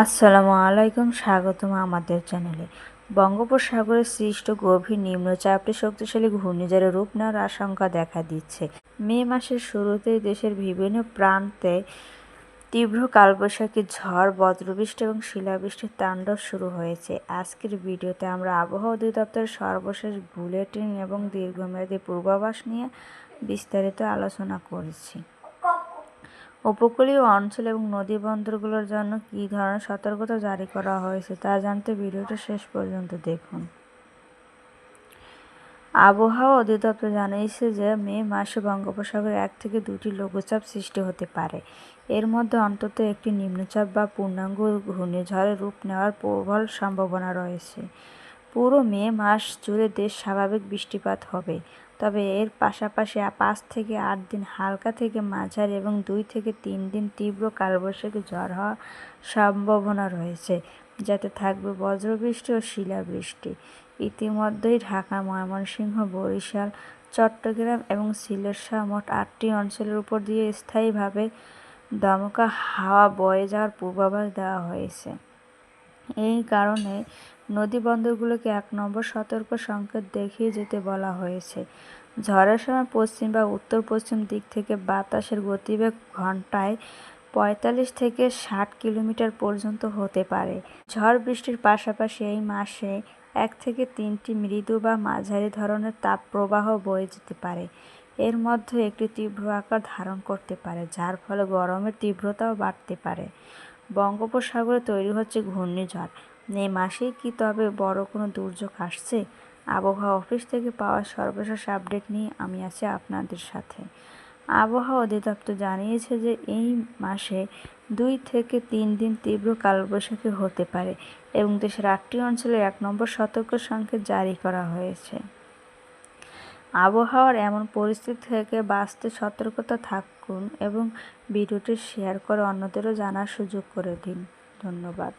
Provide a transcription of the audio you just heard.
আসসালামু আলাইকুম, স্বাগতম আমাদের চ্যানেলে। বঙ্গোপসাগরে সৃষ্ট গভীর নিম্নচাপটি শক্তিশালী ঘূর্ণিঝড়ে রূপ নেওয়ার আশঙ্কা দেখা দিচ্ছে। মে মাসের শুরুতেই দেশের বিভিন্ন প্রান্তে তীব্র কালবৈশাখী ঝড়, বজ্রবৃষ্টি এবং শিলাবৃষ্টির তাণ্ডব শুরু হয়েছে। আজকের ভিডিওতে আমরা আবহাওয়া অধিদপ্তরের সর্বশেষ বুলেটিন এবং দীর্ঘমেয়াদী পূর্বাভাস নিয়ে বিস্তারিত আলোচনা করেছি। উপকূলীয় অঞ্চল এবং নদীবন্দরগুলোর জন্য কী ধরনের সতর্কতা জারি করা হয়েছে তা জানতে ভিডিওটা শেষ পর্যন্ত দেখুন। আবহাওয়া অধিদপ্তর জানিয়েছে যে মে মাসে বঙ্গোপসাগরে 1 থেকে 2টি লঘুচাপ সৃষ্টি হতে পারে। এর মধ্যে অন্তত একটি নিম্নচাপ বা পূর্ণাঙ্গ ঘূর্ণিঝড়ের রূপ নেওয়ার প্রবল সম্ভাবনা রয়েছে। পুরো মে মাস জুড়ে দেশ স্বাভাবিক বৃষ্টিপাত হবে, তবে এর পাশাপাশি 5 থেকে 8 দিন হালকা থেকে মাঝারি এবং 2 থেকে 3 দিন তীব্র কালবৈশাখী ঝড় হওয়ার সম্ভাবনা রয়েছে, যাতে থাকবে বজ্রবৃষ্টি ও শিলাবৃষ্টি। ইতিমধ্যেই ঢাকা, ময়মনসিংহ, বরিশাল, চট্টগ্রাম এবং সিলেট সহ মোট 8টি অঞ্চলের উপর দিয়ে স্থায়ীভাবে দমকা হাওয়া বয়ে যাওয়ার পূর্বাভাস দেওয়া হয়েছে। এই কারণে নদীবন্দরগুলোকে 1 নম্বর সতর্ক সংকেত দেখিয়ে যেতে বলা হয়েছে। ঝড়ের সময় পশ্চিম বা উত্তর-পশ্চিম দিক থেকে বাতাসের গতিবেগ ঘন্টায় 45 থেকে 60 কিলোমিটার পর্যন্ত হতে পারে। ঝড় বৃষ্টির পাশাপাশি এই মাসে 1 থেকে 3টি মৃদু বা মাঝারি ধরনের তাপপ্রবাহ বয়ে যেতে পারে। এর মধ্যে একটি তীব্র আকার ধারণ করতে পারে, যার ফলে গরমের তীব্রতাও বাড়তে পারে। বঙ্গোপসাগরে তৈরি হচ্ছে ঘূর্ণিঝড়। এই মাসেই কি তবে বড় কোনো দুর্যোগ আসছে? আবহাওয়া অফিস থেকে পাওয়া সর্বশেষ আপডেট নিয়ে আমি আছি আপনাদের সাথে। আবহাওয়া অধিদপ্তর জানিয়েছে যে এই মাসে 2 থেকে 3 দিন তীব্র কালবৈশাখী হতে পারে এবং দেশের 8টি অঞ্চলে 1 নম্বর সতর্ক সংকেত জারি করা হয়েছে। আবহাওয়ার এমন পরিস্থিতি থেকে বাঁচতে সতর্কতা থাকুন এবং ভিডিওটি শেয়ার করে অন্যদেরও জানার সুযোগ করে দিন। ধন্যবাদ।